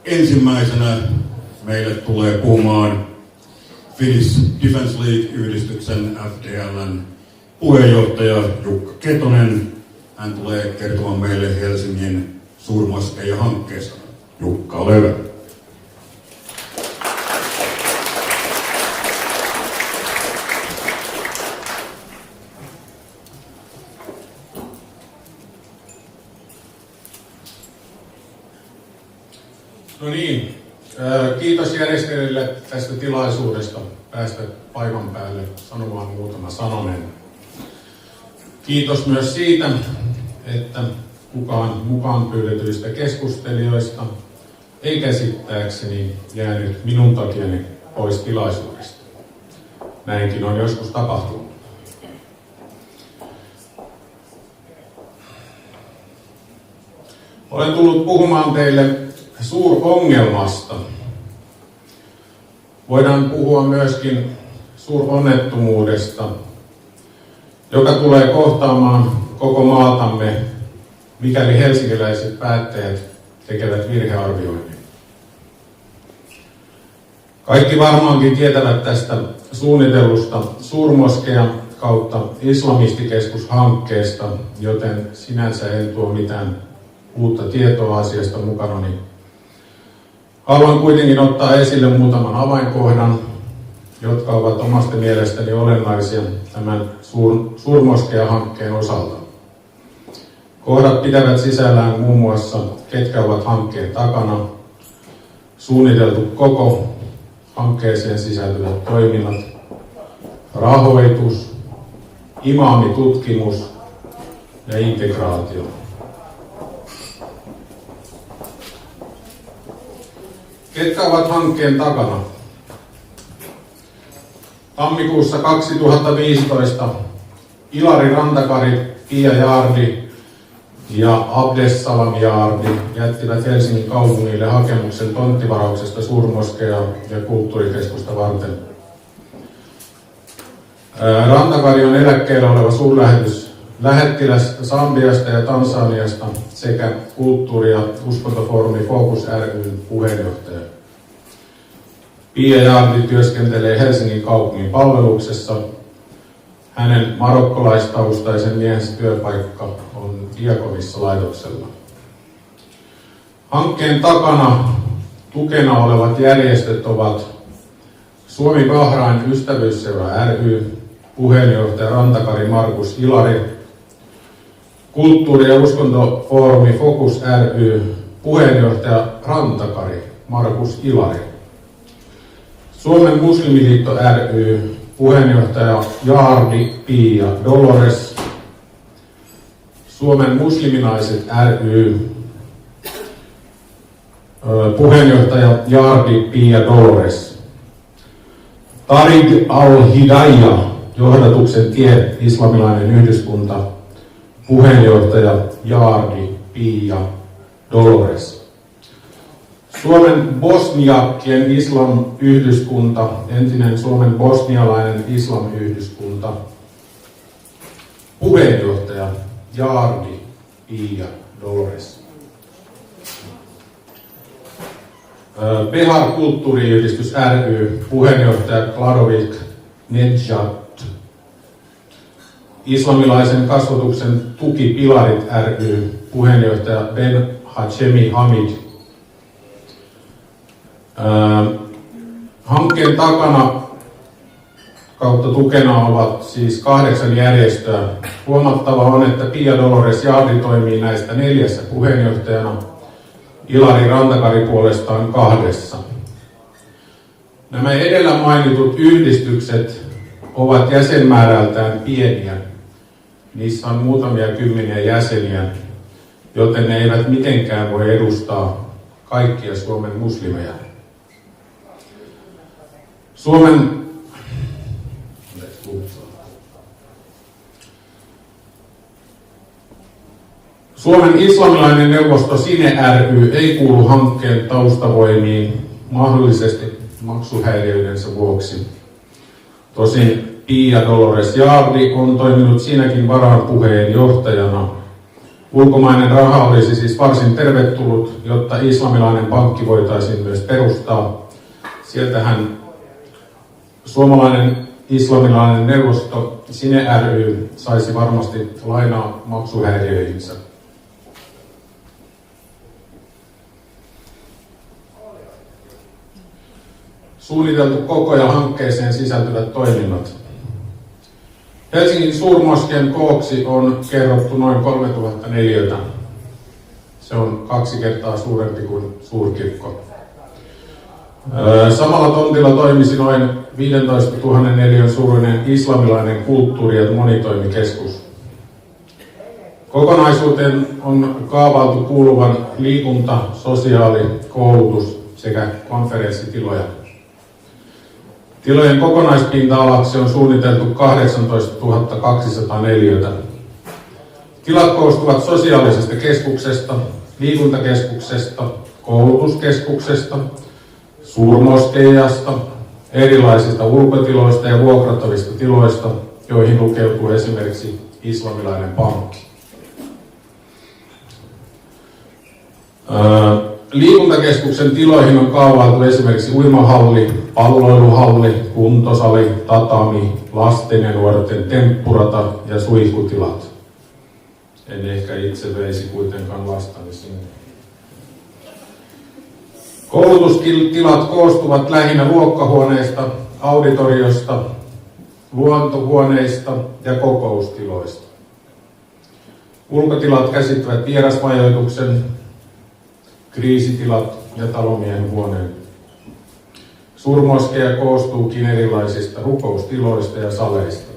Ensimmäisenä meille tulee puhumaan Finnish Defence League-yhdistyksen FDL:n puheenjohtaja Jukka Ketonen. Hän tulee kertomaan meille Helsingin suurmoskeija-hankkeesta. Jukka, ole hyvä. No niin, kiitos järjestäjille tästä tilaisuudesta päästä paikan päälle sanomaan muutama sananen. Kiitos myös siitä, että kukaan mukaan pyydetyistä keskustelijoista ei käsittääkseni jäänyt minun takiani pois tilaisuudesta. Näinkin on joskus tapahtunut. Olen tullut puhumaan teille suurongelmasta. Voidaan puhua myöskin suuronnettomuudesta, joka tulee kohtaamaan koko maatamme, mikäli helsinkiläiset päättäjät tekevät virhearvioinnin. Kaikki varmaankin tietävät tästä suunnitellusta suurmoskeja kautta islamistikeskushankkeesta, joten sinänsä en tuo mitään uutta tietoa asiasta mukanani. Haluan kuitenkin ottaa esille muutaman avainkohdan, jotka ovat omasta mielestäni olennaisia tämän suurmoskeja-hankkeen osalta. Kohdat pitävät sisällään muun muassa, ketkä ovat hankkeen takana, suunniteltu koko hankkeeseen sisältyvät toiminnat, rahoitus, imaamitutkimus ja integraatio. Ketkä ovat hankkeen takana? Tammikuussa 2015 Ilari Rantakari, Pia Jaardi ja Abdessalam Jaardi jättivät Helsingin kaupungille hakemuksen tonttivarauksesta suurmoskeja ja kulttuurikeskusta varten. Rantakari on eläkkeellä oleva suurlähettiläs Sambiasta ja Tansaniasta sekä kulttuuri- ja uskontofoorumi Focus ry:n puheenjohtaja. Pia Jaardi työskentelee Helsingin kaupungin palveluksessa. Hänen marokkolaistaustaisen miehensä työpaikka on Diakonissa laitoksella. Hankkeen takana tukena olevat järjestöt ovat Suomi-Bahrain ystävyysseura ry, puheenjohtaja Rantakari Markus Ilari, kulttuuri- ja uskontofoorumi Focus ry, puheenjohtaja Rantakari Markus Ilari, Suomen muslimiliitto ry, puheenjohtaja Jaardi Pia Dolores, Suomen musliminaiset ry, puheenjohtaja Jaardi Pia Dolores, Tariq al-Hidayah, johdatuksen tie, islamilainen yhdyskunta, puheenjohtaja Jaardi Pia Dolores. Suomen bosniakkien islam-yhdyskunta, entinen Suomen bosnialainen islam-yhdyskunta, puheenjohtaja Jaardi Pia Dolores. Behar kulttuuriyhdistys ry, puheenjohtaja Kladovik Nedjad, islamilaisen kasvatuksen tukipilarit ry, puheenjohtaja Ben Hachemi Hamid. Hankkeen takana kautta tukena ovat siis 8 järjestöä. Huomattava on, että Pia Dolores Jaardi toimii näistä 4 puheenjohtajana, Ilari Rantakari puolestaan 2. Nämä edellä mainitut yhdistykset ovat jäsenmäärältään pieniä. Niissä on muutamia kymmeniä jäseniä, joten ne eivät mitenkään voi edustaa kaikkia Suomen muslimeja. Suomen islamilainen neuvosto Sine ry ei kuulu hankkeen taustavoimiin mahdollisesti maksuhäiriöidensä vuoksi. Tosin Pia Dolores Jaardi on toiminut siinäkin varaanpuheenjohtajana Ulkomainen raha olisi siis varsin tervetullut, jotta islamilainen pankki voitaisiin myös perustaa. Sieltähän suomalainen islamilainen neuvosto Sine ry saisi varmasti lainaa maksuhäiriöihinsä. Suunniteltu koko ja hankkeeseen sisältyvät toiminnot. Helsingin suurmoskeen kooksi on kerrottu noin 3000 neliötä. Se on 2 kertaa suurempi kuin suurkirkko. Samalla tontilla toimisi noin 15 000 neliön suurinen islamilainen kulttuuri- ja monitoimikeskus. Kokonaisuuteen on kaavailtu kuuluvan liikunta, sosiaali-, koulutus sekä konferenssitiloja. Tilojen kokonaispinta-alaksi on suunniteltu 18 200 neliötä. Tilat koostuvat sosiaalisesta keskuksesta, liikuntakeskuksesta, koulutuskeskuksesta, suurmoskeijasta, erilaisista ulkotiloista ja vuokrattavista tiloista, joihin lukeutuu esimerkiksi islamilainen pankki. Liikuntakeskuksen tiloihin on kaavailtu esimerkiksi uimahalli, palloiluhalli, kuntosali, tatami, lasten ja nuorten temppurata ja suihkutilat. En ehkä itse veisi kuitenkaan lastani sinne. Koulutustilat koostuvat lähinnä luokkahuoneista, auditoriosta, luontohuoneista ja kokoustiloista. Ulkotilat käsittävät vierasmajoituksen, kriisitilat ja talomiehen huoneen. Suurmoskeja koostuukin erilaisista rukoustiloista ja saleista.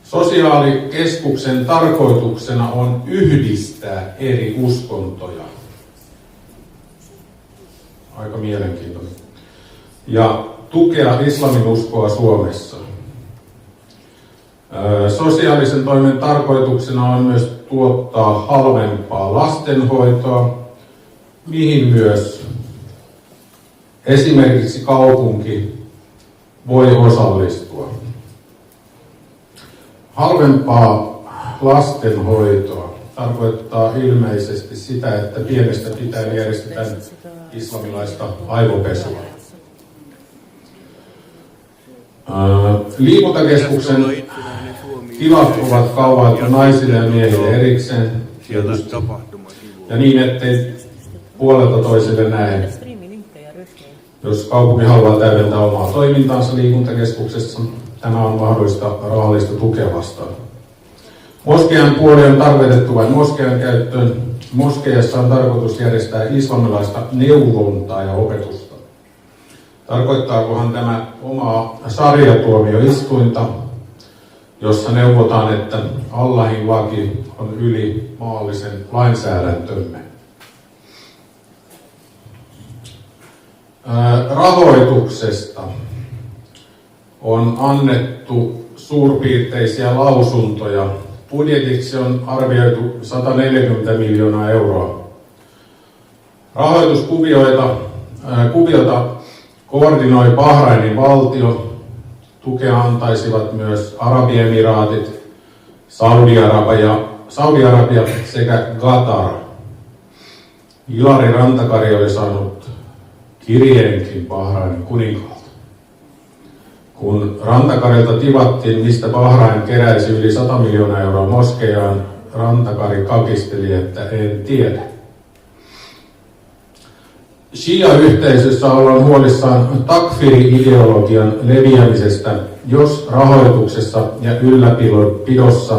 Sosiaalikeskuksen tarkoituksena on yhdistää eri uskontoja. Aika mielenkiintoinen. Ja tukea islamin uskoa Suomessa. Sosiaalisen toimen tarkoituksena on myös tuottaa halvempaa lastenhoitoa, mihin myös esimerkiksi kaupunki voi osallistua. Halvempaa lastenhoitoa tarkoittaa ilmeisesti sitä, että pienestä pitäen järjestetään islamilaista aivopesua. Liikuntakeskuksen tilat ovat kaavailtu naisille ja miehille erikseen ja niin, ettei puolelta toiselle näe. Jos kaupunki haluaa täydentää omaa toimintaansa liikuntakeskuksessa, tämä on mahdollista rahallista tukea vastaan. Moskean puoli on tarkoitettu vain moskean käyttöön. Moskeijassa on tarkoitus järjestää islamilaista neuvontaa ja opetusta. Tarkoittaakohan tämä omaa sarjatuomioistuinta, jossa neuvotaan, että Allahin laki on yli maallisen lainsäädäntömme. Rahoituksesta on annettu suurpiirteisiä lausuntoja. Budjetiksi on arvioitu 140 miljoonaa euroa. Rahoituskuviota koordinoi Bahrainin valtio. Tukea antaisivat myös Arabiemiraatit, Saudi-Arabia sekä Qatar. Ilari Rantakari oli saanut kirjeenkin Bahrainin kuninkaalta. Kun Rantakarilta tivattiin, mistä Bahrain keräisi yli 100 miljoonaa euroa moskeijaan, Rantakari kakisteli, että en tiedä. Shia-yhteisössä ollaan huolissaan takfiri-ideologian leviämisestä, jos rahoituksessa ja ylläpidossa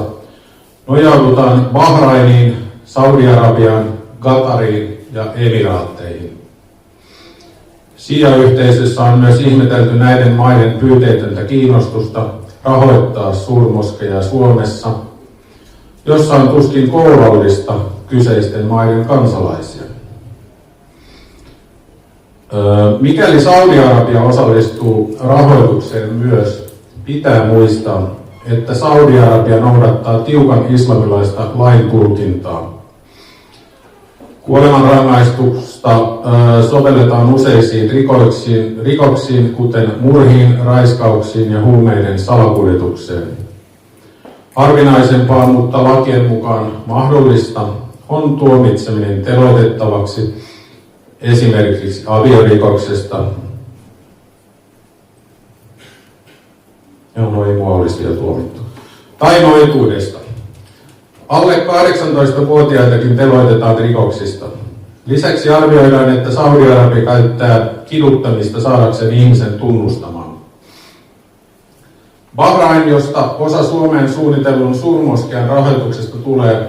nojaudutaan Bahrainiin, Saudi-Arabiaan, Qatariin ja Emiraatteihin. Shia-yhteisössä on myös ihmetelty näiden maiden pyyteetöntä kiinnostusta rahoittaa suurmoskeja Suomessa, jossa on tuskin kourallista kyseisten maiden kansalaisia. Mikäli Saudi-Arabia osallistuu rahoitukseen myös, pitää muistaa, että Saudi-Arabia noudattaa tiukan islamilaista laintulkintaa. Kuolemanrangaistusta sovelletaan useisiin rikoksiin, kuten murhiin, raiskauksiin ja huumeiden salakuljetukseen. Harvinaisempaa, mutta lakien mukaan mahdollista on tuomitseminen teloitettavaksi esimerkiksi aviorikoksesta. No ei mua olisi vielä tuomittu. Tai noituudesta. Alle 18-vuotiaitakin teloitetaan rikoksista. Lisäksi arvioidaan, että Saudi-Arabia käyttää kiduttamista saadakseen ihmisen tunnustamaan. Bahrain, josta osa Suomeen suunnitellun suurmoskean rahoituksesta tulee,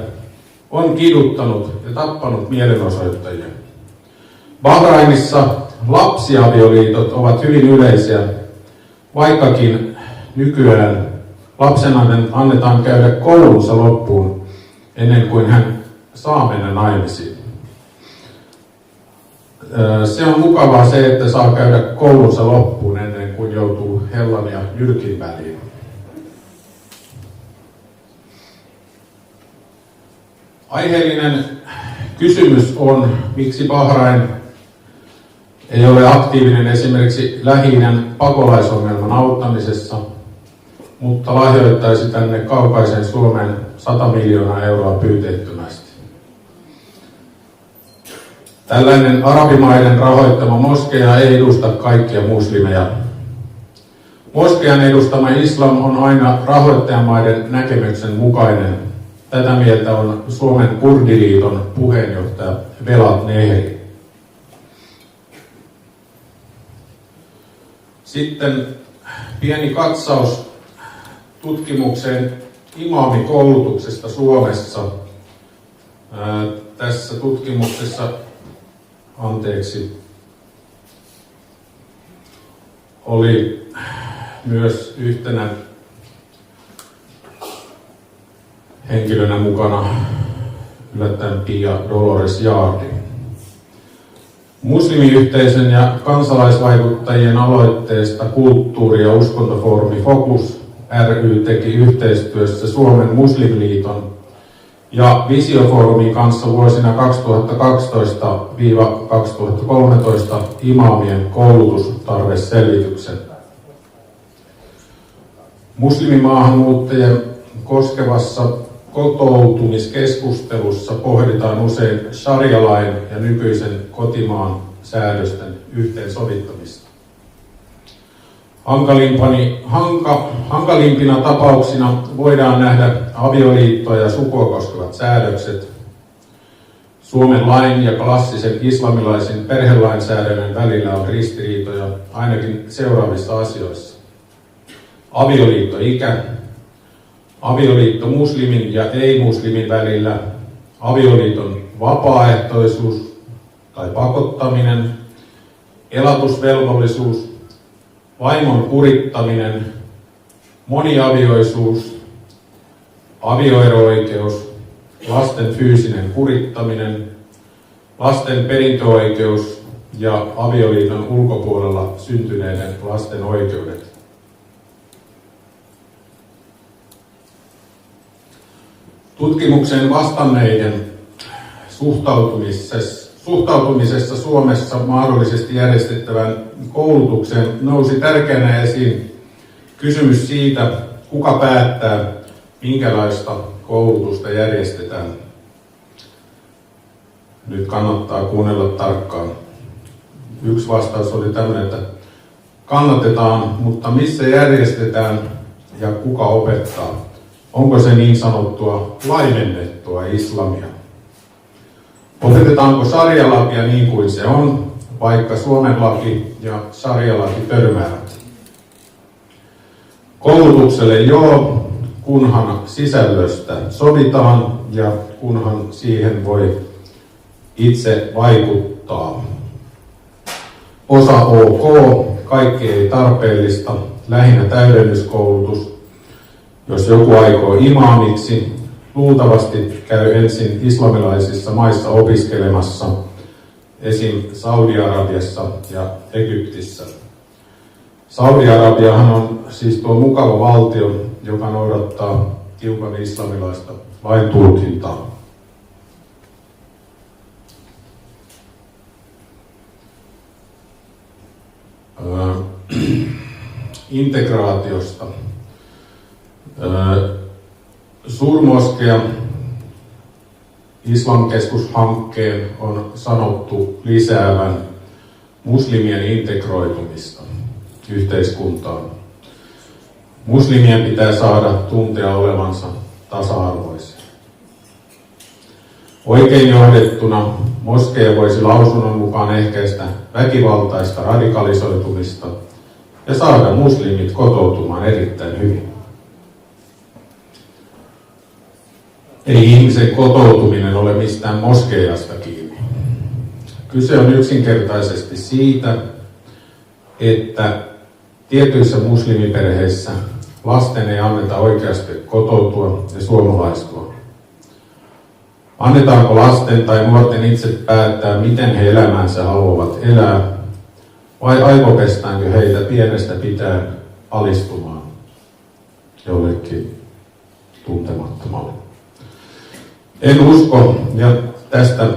on kiduttanut ja tappanut mielenosoittajia. Bahrainissa lapsiavioliitot ovat hyvin yleisiä, vaikkakin nykyään lapsen annetaan käydä koulunsa loppuun ennen kuin hän saa mennä naimisiin. Se on mukavaa se, että saa käydä koulunsa loppuun ennen kuin joutuu hellan ja jyrkin väliin. Aiheellinen kysymys on, miksi Bahrain ei ole aktiivinen esimerkiksi Lähi-idän pakolaisongelman auttamisessa, mutta lahjoittaisi tänne kaukaisen Suomeen 100 miljoonaa euroa pyyteettömästi. Tällainen arabimaiden rahoittama moskeja ei edusta kaikkia muslimeja. Moskean edustama islam on aina rahoittajamaiden näkemyksen mukainen. Tätä mieltä on Suomen Kurdiliiton puheenjohtaja Velat Nehri. Sitten pieni katsaus tutkimukseen imaamikoulutuksesta Suomessa. Tässä tutkimuksessa oli myös yhtenä henkilönä mukana yllättäen Pia Dolores Jaardi. Muslimiyhteisön ja kansalaisvaikuttajien aloitteesta kulttuuri- ja uskontofoorumi Focus ry teki yhteistyössä Suomen Muslimiliiton ja Visiofoorumin kanssa vuosina 2012-2013 imaamien koulutustarveselvityksen. Muslimimaahanmuuttajien koskevassa kotoutumiskeskustelussa pohditaan usein sharia-lain ja nykyisen kotimaan säädösten yhteensovittamista. Hankalimpina tapauksina voidaan nähdä avioliittoa ja sukua koskevat säädökset, Suomen lain ja klassisen islamilaisen perhelainsäädännön välillä on ristiriitoja ainakin seuraavissa asioissa. Avioliittoikä, avioliitto muslimin ja ei-muslimin välillä, avioliiton vapaaehtoisuus tai pakottaminen, elatusvelvollisuus, vaimon kurittaminen, moniavioisuus, avioero-oikeus, lasten fyysinen kurittaminen, lasten perintöoikeus ja avioliiton ulkopuolella syntyneiden lasten oikeudet. Tutkimukseen vastanneiden suhtautumisessa Suomessa mahdollisesti järjestettävään koulutukseen nousi tärkeänä esiin kysymys siitä, kuka päättää, minkälaista koulutusta järjestetään. Nyt kannattaa kuunnella tarkkaan. Yksi vastaus oli tämmöinen, että kannatetaan, mutta missä järjestetään ja kuka opettaa? Onko se niin sanottua laimennettua islamia? Opetetaanko sharia-lakia niin kuin se on, vaikka Suomen laki ja sharia-laki törmäävät? Koulutukselle joo, kunhan sisällöstä sovitaan ja kunhan siihen voi itse vaikuttaa. Osa ok, kaikki ei tarpeellista, lähinnä täydennyskoulutus. Jos joku aikoo imaamiksi, luultavasti käy ensin islamilaisissa maissa opiskelemassa, esim. Saudi-Arabiassa ja Egyptissä. Saudi-Arabiahan on siis tuo mukava valtio, joka noudattaa tiukan islamilaista lain tulkintaa. Integraatiosta. Suurmoskea Islamkeskus-hankkeen on sanottu lisäävän muslimien integroitumista yhteiskuntaan. Muslimien pitää saada tuntea olevansa tasa-arvoisia. Oikein johdettuna moskeija voisi lausunnon mukaan ehkäistä väkivaltaista radikalisoitumista ja saada muslimit kotoutumaan erittäin hyvin. Ei ihmisen kotoutuminen ole mistään moskeijasta kiinni. Kyse on yksinkertaisesti siitä, että tietyissä muslimiperheissä lasten ei anneta oikeasti kotoutua ja suomalaistua. Annetaanko lasten tai nuorten itse päättää, miten he elämänsä haluavat elää, vai aivopestäänkö heitä pienestä pitäen alistumaan jollekin tuntemattomalle? En usko, ja tästä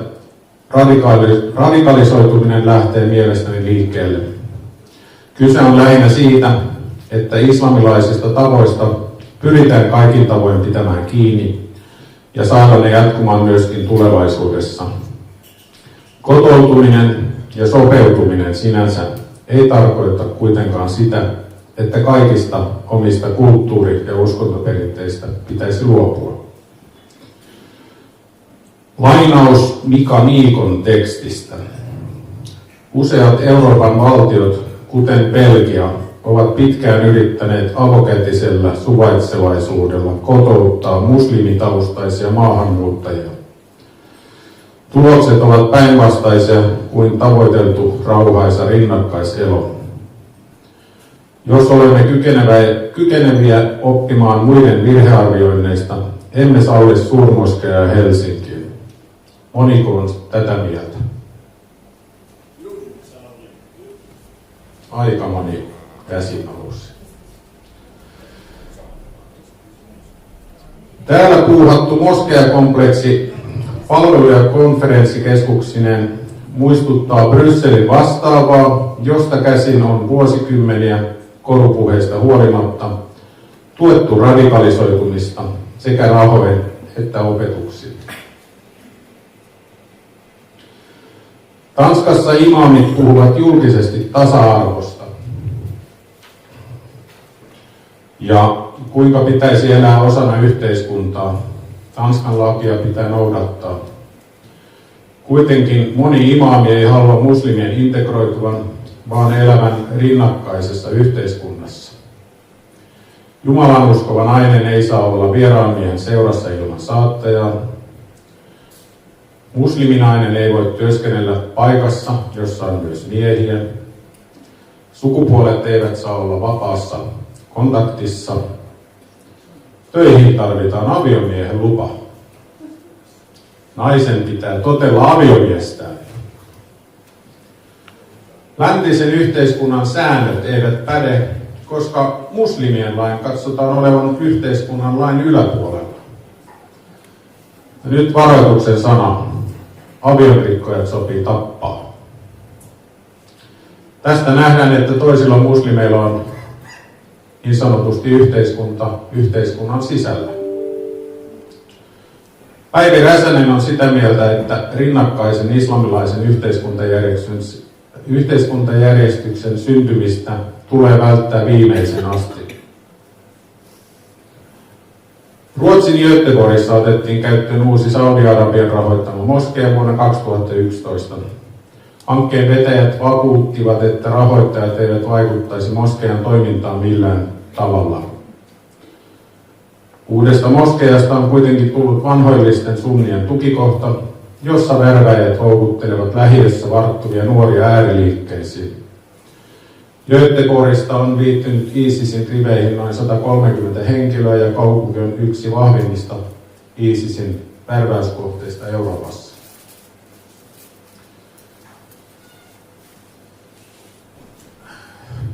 radikalisoituminen lähtee mielestäni liikkeelle. Kyse on lähinnä siitä, että islamilaisista tavoista pyritään kaikin tavoin pitämään kiinni ja saada ne jatkumaan myöskin tulevaisuudessa. Kotoutuminen ja sopeutuminen sinänsä ei tarkoita kuitenkaan sitä, että kaikista omista kulttuuri- ja uskontoperinteistä pitäisi luopua. Lainaus Mika Niikon tekstistä. Useat Euroopan valtiot, kuten Belgia, ovat pitkään yrittäneet avokätisellä suvaitsevaisuudella kotouttaa muslimitaustaisia maahanmuuttajia. Tulokset ovat päinvastaisia kuin tavoiteltu rauhaisa rinnakkaiselo. Jos olemme kykeneviä oppimaan muiden virhearvioinneista, emme salli suurmoskeaa Helsinkiin. Moniko on tätä mieltä? Aika moni käsi nousi. Täällä puuhattu moskeakompleksi palvelu- ja konferenssikeskuksineen muistuttaa Brysselin vastaavaa, josta käsin on vuosikymmeniä korupuheista huolimatta tuettu radikalisoitumista sekä rahoin että opetuksilla. Tanskassa imaamit puhuvat julkisesti tasa-arvosta. Ja kuinka pitäisi elää osana yhteiskuntaa, Tanskan lakia pitää noudattaa. Kuitenkin moni imaami ei halua muslimien integroituvan, vaan elävän rinnakkaisessa yhteiskunnassa. Jumalan uskova nainen ei saa olla vieraan miehen seurassa ilman saattajaa. Musliminainen ei voi työskennellä paikassa, jossa on myös miehiä. Sukupuolet eivät saa olla vapaassa kontaktissa. Töihin tarvitaan aviomiehen lupa. Naisen pitää totella aviomiestään. Läntisen yhteiskunnan säännöt eivät päde, koska muslimien lain katsotaan olevan yhteiskunnan lain yläpuolella. Ja nyt varoituksen sana. Aviorikkojat sopii tappaa. Tästä nähdään, että toisilla muslimeilla on niin sanotusti yhteiskunnan sisällä. Päivi Räsänen on sitä mieltä, että rinnakkaisen islamilaisen yhteiskuntajärjestyksen syntymistä tulee välttää viimeisen asti. Ruotsin Göteborgissa otettiin käyttöön uusi Saudi-Arabian rahoittama moskeija vuonna 2011. Hankkeen vetäjät vakuuttivat, että rahoittajat eivät vaikuttaisi moskeijan toimintaan millään tavalla. Uudesta moskeijasta on kuitenkin tullut vanhoillisten sunnien tukikohta, jossa värväjät houkuttelevat lähiössä varttuvia nuoria ääriliikkeisiin. Göteborgista on liittynyt ISISin riveihin noin 130 henkilöä ja kaupunki on yksi vahvimmista ISISin värväyskohteista Euroopassa.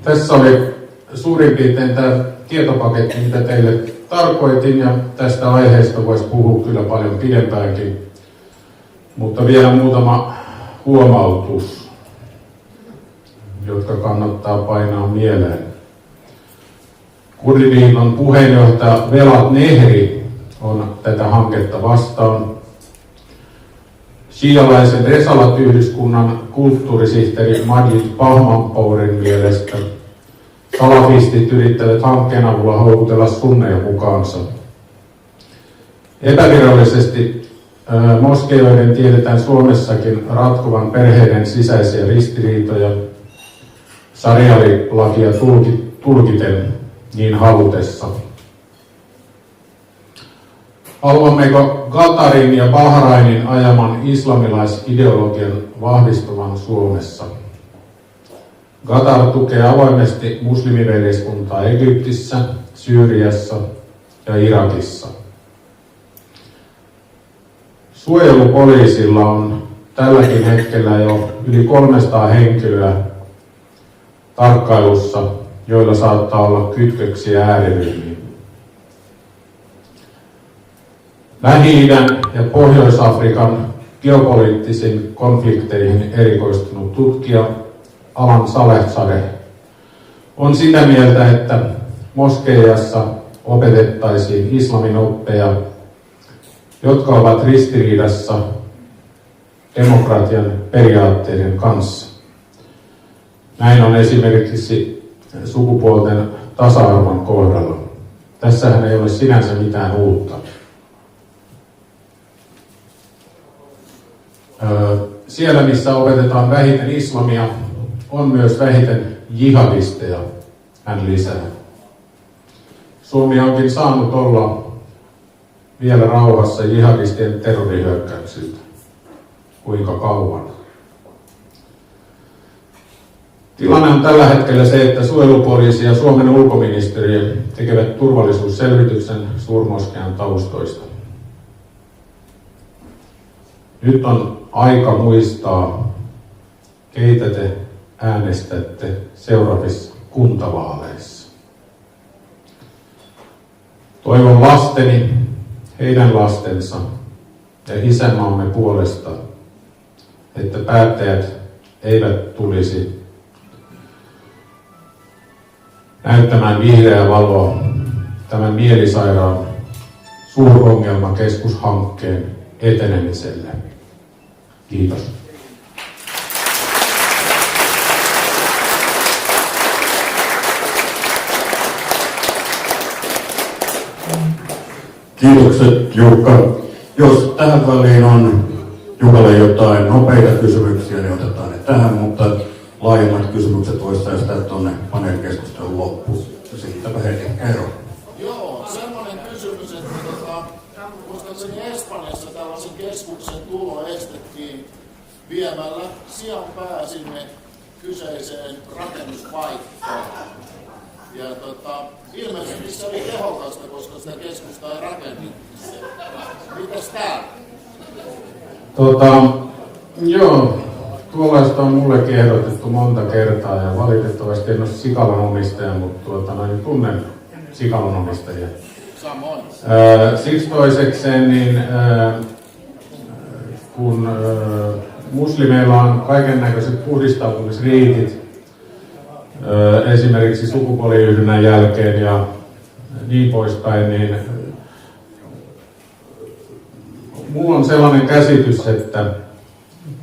Tässä oli suurin piirtein tämä tietopaketti, mitä teille tarkoitin, ja tästä aiheesta voisi puhua kyllä paljon pidempäänkin. Mutta vielä muutama huomautus, jotka kannattaa painaa mieleen. Kurdiliiton puheenjohtaja Velat Nehri on tätä hanketta vastaan. Shialaisen Resalat-yhdyskunnan kulttuurisihteeri Majid Bahmanpourin mielestä salafistit yrittävät hankkeen avulla houkutella sunneja mukaansa. Epävirallisesti moskeijoiden tiedetään Suomessakin ratkovan perheiden sisäisiä ristiriitoja sarialilakia tulkiten niin halutessa. Haluammeko Qatarin ja Bahrainin ajaman islamilais-ideologian vahvistuvan Suomessa? Qatar tukee avoimesti muslimiveljeskuntaa Egyptissä, Syyriassa ja Irakissa. Suojelupoliisilla on tälläkin hetkellä jo yli 300 henkilöä tarkkailussa, joilla saattaa olla kytköksiä ääriryhmiin. Lähi-idän ja Pohjois-Afrikan geopoliittisiin konflikteihin erikoistunut tutkija Alan Saleh on sitä mieltä, että moskeijassa opetettaisiin islamin oppeja, jotka ovat ristiriidassa demokratian periaatteiden kanssa. Näin on esimerkiksi sukupuolten tasa-arvon kohdalla. Tässähän ei ole sinänsä mitään uutta. Siellä, missä opetetaan vähiten islamia, on myös vähiten jihadisteja, hän lisää. Suomi onkin saanut olla vielä rauhassa jihadistien terrorihyökkäyksiltä. Kuinka kauan? Tilanne on tällä hetkellä se, että suojelupoliisi ja Suomen ulkoministeriö tekevät turvallisuusselvityksen suurmoskean taustoista. Nyt on aika muistaa, keitä te äänestätte seuraavissa kuntavaaleissa. Toivon lasteni, heidän lastensa ja isänmaamme puolesta, että päättäjät eivät tulisi näyttämään vihreää valoa tämän mielisairaan suurongelmakeskushankkeen etenemiselle. Kiitos. Kiitokset Jukka. Jos tähän väliin on Jukalle jotain nopeita kysymyksiä, niin otetaan ne tähän, mutta laajemmat kysymykset voisi säästää tuonne paneelikeskustelun loppuun. Ja siitäpä heti ero. Joo, semmoinen kysymys, että muistaakseni Espanjassa tällaisen keskuksen tulo estettiin viemällä sianpää sinne kyseiseen rakennuspaikkaan. Ja ilmeisesti se oli tehokasta, koska sitä keskusta ei rakennettu. Mitäs täällä? Joo, tuollaista on mullekin ehdotettu monta kertaa ja valitettavasti en ole sikalan omistaja, mutta tunnen sikalan omistajia. Samoin. Siksi toisekseen, niin kun muslimeilla on kaikennäköiset puhdistautumisriitit, esimerkiksi sukupuoliyhdynnän jälkeen ja niin poispäin, niin mulla on sellainen käsitys, että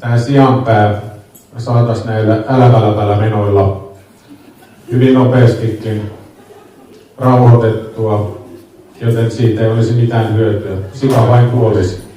tämä sianpää saataisiin näillä älävälävällä menoilla hyvin nopeastikin rauhoitettua, joten siitä ei olisi mitään hyötyä. Sika vain kuolisi.